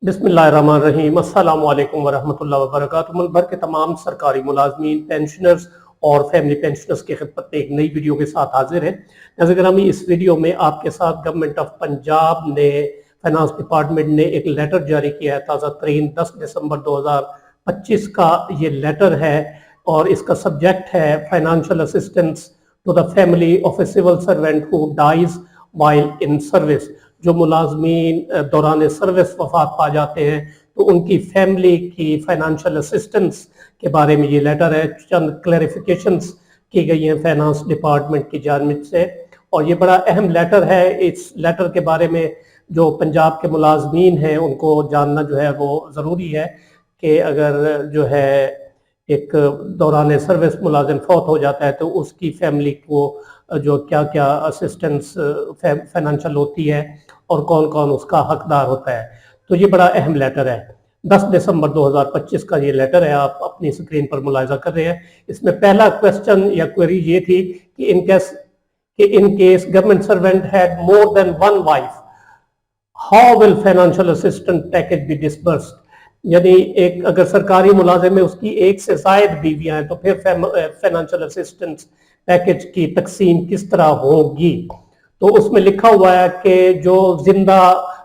बिस्मिल्लाहिर्रहमानिर्रहीम। अस्सलाम वालेकुम वरहमतुल्लाहि वबरकातुहू। मुल्क भर के तमाम सरकारी मुलाजमीन, पेंशनर्स और फैमिली पेंशनर्स की खिदमत में एक नई वीडियो के साथ हाजिर है। नाज़रीन ग्रामी, इस वीडियो में आपके साथ गवर्नमेंट ऑफ पंजाब ने, फाइनेंस डिपार्टमेंट ने एक लेटर जारी किया है ताज़ा तरीन 10 दिसंबर 2025 का ये लेटर है और इसका सब्जेक्ट है financial assistance to the family of a civil servant who dies while in service. जो मुलाजमीन दौरान सर्विस वफात पा जाते हैं तो उनकी फैमिली की फाइनेंशियल असिस्टेंस के बारे में ये लेटर है। चंद क्लैरिफिकेशंस की गई हैं फाइनेंस डिपार्टमेंट की जानिब से और ये बड़ा अहम लेटर है। इस लेटर के बारे में जो पंजाब के मुलाजमीन हैं उनको जानना जो है वो ज़रूरी है कि अगर जो है एक दौरान सर्विस मुलाजिम फौत हो जाता है तो उसकी फैमिली को जो क्या क्या असिस्टेंस फाइनेंशियल होती है और कौन कौन उसका हकदार होता है। तो ये बड़ा अहम लेटर है। 10 दिसंबर 2025 का ये लेटर है, आप अपनी स्क्रीन पर मुलाहिजा कर रहे हैं। इसमें पहला क्वेश्चन या क्वेरी ये थी कि in case government servant had more than one wife, how will financial assistant package be disbursed. यानी एक अगर सरकारी मुलाजिम है उसकी एक से ज़ायद बीवियां हैं तो फिर फाइनेंशियल असिस्टेंस पैकेज की तकसीम किस तरह होगी। तो उसमें लिखा हुआ है कि जो जिंदा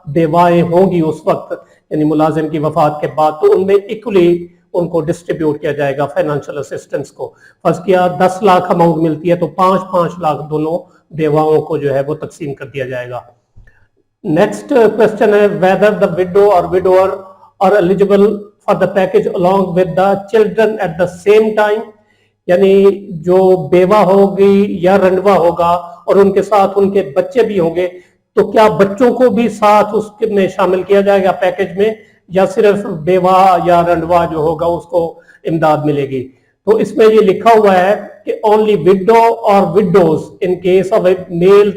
बेवाएं होंगी उस वक्त यानी मुलाजिम की वफात के बाद तो उनमें इक्वली उनको डिस्ट्रीब्यूट किया जाएगा फाइनेंशियल असिस्टेंस को। फर्स्ट किया 10 लाख अमाउंट मिलती है तो 5-5 लाख दोनों बेवाओं को जो है वो तकसीम कर दिया जाएगा। नेक्स्ट क्वेश्चन है वेदर द विडो और widower are eligible for the package along with the children at the same time. यानी जो बेवा होगी या रंडवा होगा और उनके साथ उनके बच्चे भी होंगे तो क्या बच्चों को भी साथ उसमें शामिल किया जाएगा पैकेज में या सिर्फ बेवा या रंडवा जो होगा उसको इमदाद मिलेगी। तो इसमें ये लिखा हुआ है कि ओनली विडो और widows in case of a male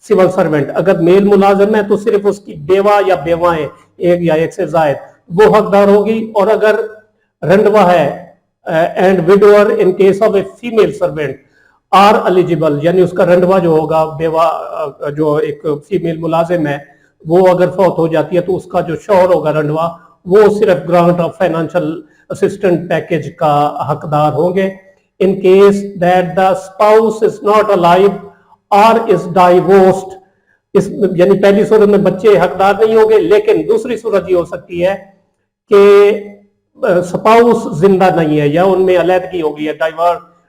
civil servant. अगर मेल मुलाजिम है तो सिर्फ उसकी बेवा या बेवाएं एक या एक से जायद वो हकदार होगी और अगर रंडवा है and widower in case of a female servant are eligible. यानी उसका रंडवा जो होगा बेवा जो एक फीमेल मुलाजिम है वो अगर फौत हो जाती है तो उसका जो शौहर होगा रंडवा वो सिर्फ grant of financial assistant package का हकदार होंगे। In case that the spouse is not alive और इज डाइवोर्स्ड। इस यानी पहली सूरत में बच्चे हकदार नहीं होंगे लेकिन दूसरी सूरत ये हो सकती है कि स्पाउस जिंदा नहीं है या उनमें अलहदगी हो गई है,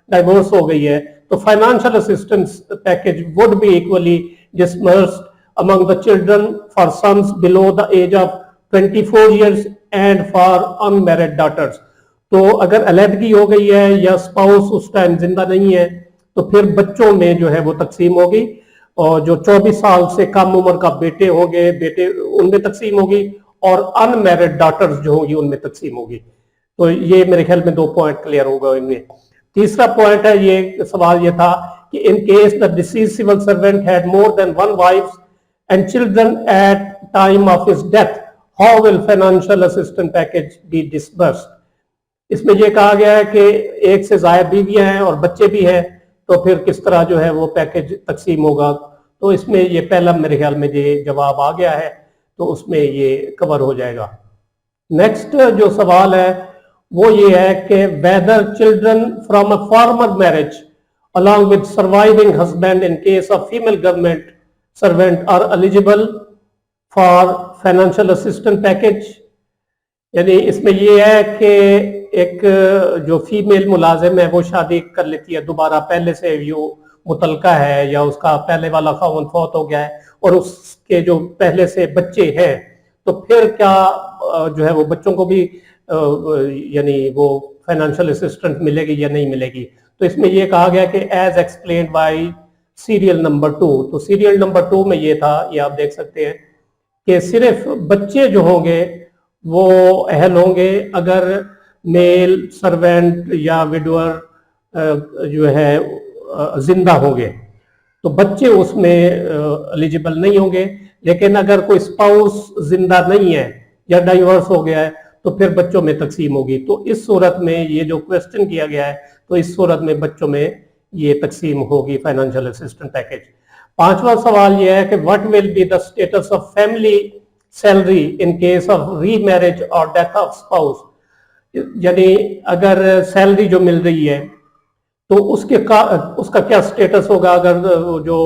डाइवोर्स हो गई है तो financial assistance package would be equally disbursed among the children for sons below the age of 24 years and for unmarried daughters. तो अगर अलहदगी हो गई है या स्पाउस उस टाइम जिंदा नहीं है तो फिर बच्चों में जो है वो तकसीम होगी और जो 24 साल से कम उम्र का बेटे होंगे बेटे उनमें तकसीम होगी और अनमैरिड डॉटर्स जो होंगी उनमें तकसीम होगी। तो ये मेरे ख्याल में 2 पॉइंट क्लियर होगा इनमें। तीसरा पॉइंट है, ये सवाल ये था कि in case the deceased civil servant had more than one wife and children at time of his death, how will financial assistant package be disbursed. इसमें यह कहा गया है कि एक से ज्यादा बीवियां हैं और बच्चे भी हैं तो फिर किस तरह जो है वो पैकेज तकसीम होगा। तो इसमें ये पहला मेरे ख्याल में ये जवाब आ गया है तो उसमें ये कवर हो जाएगा। नेक्स्ट जो सवाल है वो ये है कि whether children from a former marriage along with surviving husband in case of female government servant are eligible for financial assistant package. यानी इसमें ये है कि एक जो फीमेल मुलाजिम है वो शादी कर लेती है दोबारा, पहले से यो मुतलका है या उसका पहले वाला खाउन फौत हो गया है और उसके जो पहले से बच्चे हैं तो फिर क्या जो है वो बच्चों को भी यानी वो फाइनेंशियल असिस्टेंट मिलेगी या नहीं मिलेगी। तो इसमें ये कहा गया कि as explained by serial number 2। तो सीरियल नंबर 2 में ये था, ये आप देख सकते हैं कि सिर्फ बच्चे जो होंगे वो अहल होंगे अगर मेल सर्वेंट या विडोअर जो है जिंदा होंगे तो बच्चे उसमें एलिजिबल नहीं होंगे। लेकिन अगर कोई स्पाउस जिंदा नहीं है या डाइवोर्स हो गया है तो फिर बच्चों में तकसीम होगी। तो इस सूरत में ये जो क्वेश्चन किया गया है तो इस सूरत में बच्चों में ये तकसीम होगी फाइनेंशियल असिस्टेंट पैकेज। पांचवा सवाल ये है कि what will be the status of family salary in case of remarriage और डेथ ऑफ स्पाउस, यानी अगर सैलरी जो मिल रही है तो उसका क्या स्टेटस होगा अगर जो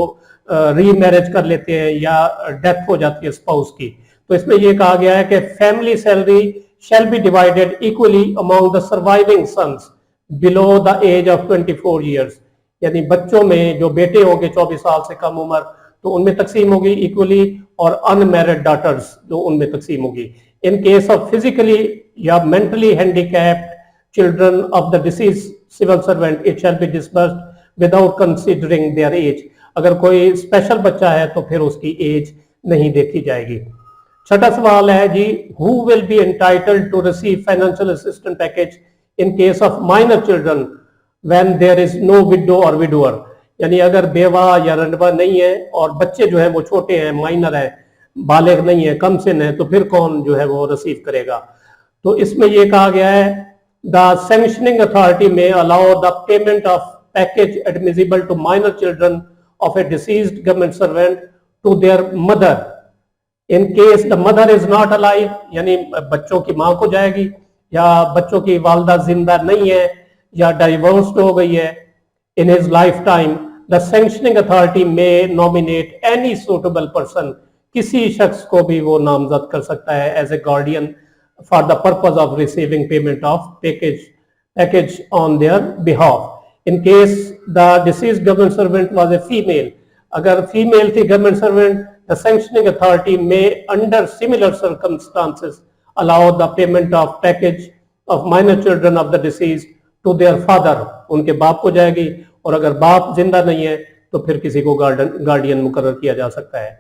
रीमैरिज कर लेते हैं या डेथ हो जाती है स्पाउस की। तो इसमें ये कहा गया है कि family salary shall be divided equally among the surviving sons below the age of 24 years, यानी बच्चों में जो बेटे होंगे 24 साल से कम उम्र तो उनमें तकसीम होगी इक्वली, और अनमैरिड डॉटर्स जो उनमें तकसीम होगी। इन केस ऑफ फिजिकली या mentally handicapped children of the deceased civil servant it shall be disbursed without considering their age, अगर कोई स्पेशल बच्चा है तो फिर उसकी एज नहीं देखी जाएगी। छठा सवाल है जी, who will be entitled to receive financial assistance package in case of minor children when there is no widow और विडोअर, यानी अगर बेवा या रंडवा नहीं है और बच्चे जो है वो छोटे हैं, माइनर है, बालिग नहीं है, कम सिन है, तो फिर कौन जो है वो रिसीव करेगा। तो इसमें ये कहा गया है the sanctioning authority may allow the payment of package admissible to minor children of a deceased government servant to their mother in case the mother is not alive, यानी बच्चों की मां को जाएगी, या बच्चों की वालदा जिंदा नहीं है या डाइवोर्स्ड हो गई है in his lifetime, the sanctioning authority may nominate any suitable person, किसी शख्स को भी वो नामजद कर सकता है as a guardian for the purpose of receiving payment of package on their behalf. In case the deceased government servant was a female, अगर फीमेल थी government servant, the sanctioning authority may under similar circumstances allow the payment of package of minor children of the deceased to their father, उनके बाप को जाएगी, और अगर बाप जिंदा नहीं है तो फिर किसी को गार्डियन मुकर्रर किया जा सकता है।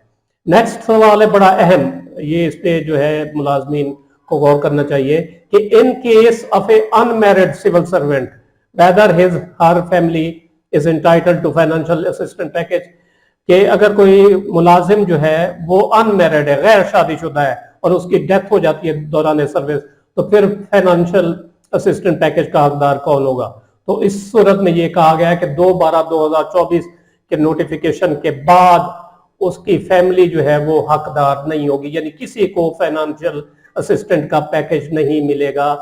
नेक्स्ट सवाल है बड़ा अहम, ये इस पे जो है मुलाजमीन को गौर करना चाहिए कि in case of a unmarried civil servant whether his her family is entitled to financial assistance package, कि अगर कोई मुलाजिम जो है वो अनमैरिड है, गैर शादीशुदा है, और उसकी डेथ हो जाती है दौरान सर्विस, तो फिर फाइनेंशियल असिस्टेंट पैकेज का हकदार कौन होगा। तो इस सूरत में ये कहा गया है कि 2/12/2024 के नोटिफिकेशन के बाद उसकी फैमिली जो है वो हकदार नहीं होगी, यानी किसी को फाइनेंशियल असिस्टेंट का पैकेज नहीं मिलेगा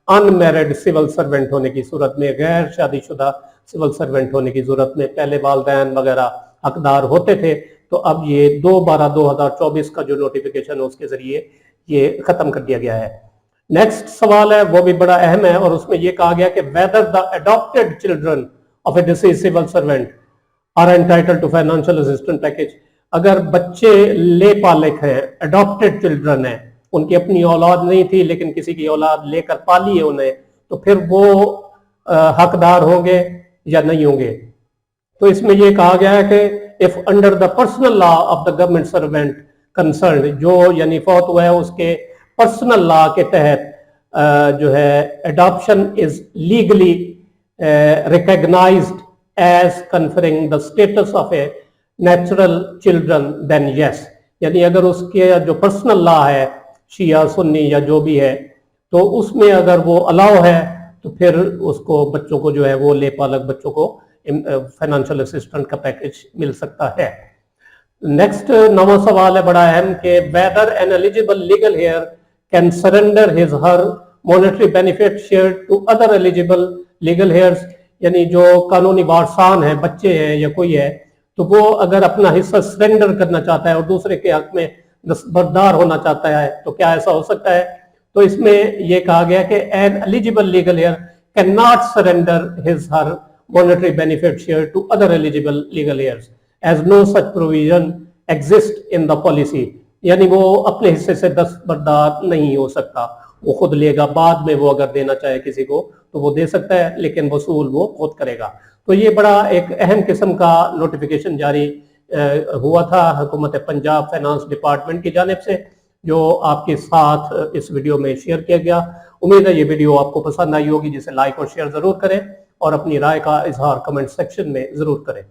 अनमैरिड सिविल सर्वेंट होने की सूरत में, गैर शादीशुदा सिविल सर्वेंट होने की सूरत में। पहले वालिदैन वगैरह हकदार होते थे, तो अब ये 2/12/2024 का जो नोटिफिकेशन है उसके जरिए ये खत्म कर दिया गया है। नेक्स्ट सवाल है वो भी बड़ा अहम है, और उसमें ये कहा गया कि whether the adopted children of a deceased civil servant are entitled to financial assistance package, अगर बच्चे ले पालक हैं, अडॉप्टेड चिल्ड्रन है, उनकी अपनी औलाद नहीं थी लेकिन किसी की औलाद लेकर पाली है उन्हें, तो फिर वो हकदार होंगे या नहीं होंगे। तो इसमें यह कहा गया है कि if under the personal law of the government servant concern, जो यानी फौत हुआ है उसके पर्सनल लॉ के तहत जो है adoption is legally recognised as conferring the status of a natural children then yes, यानी अगर उसके जो पर्सनल लॉ है शिया सुन्नी या जो भी है, तो उसमें अगर वो अलाउ है तो फिर उसको बच्चों को जो है वो ले पालक बच्चों को फाइनेंशियल असिस्टेंट का पैकेज मिल सकता है। नेक्स्ट 9वां सवाल है बड़ा अहम कि whether an eligible legal heir can surrender his her monetary benefit share to other eligible legal heirs, यानी जो कानूनी वारसान है, बच्चे हैं या कोई है, तो वो अगर अपना हिस्सा सरेंडर करना चाहता है और दूसरे के हक में दस्तबरदार होना चाहता है तो क्या ऐसा हो सकता है। तो इसमें यह कहा गया कि an eligible legal heir can not surrender his her monetary benefit share to other eligible legal heirs as no such provision exist in the policy, यानी वो अपने हिस्से से दस्तबरदार नहीं हो सकता, वो खुद लेगा, बाद में वो अगर देना चाहे किसी को तो वो दे सकता है, लेकिन वसूल वो खुद करेगा। तो ये बड़ा एक अहम किस्म का नोटिफिकेशन जारी हुआ था हुकूमत पंजाब फाइनेंस डिपार्टमेंट की जानिब से, जो आपके साथ इस वीडियो में शेयर किया गया। उम्मीद है ये वीडियो आपको पसंद आई होगी, जिसे लाइक और शेयर जरूर करें और अपनी राय का इजहार कमेंट सेक्शन में जरूर करें।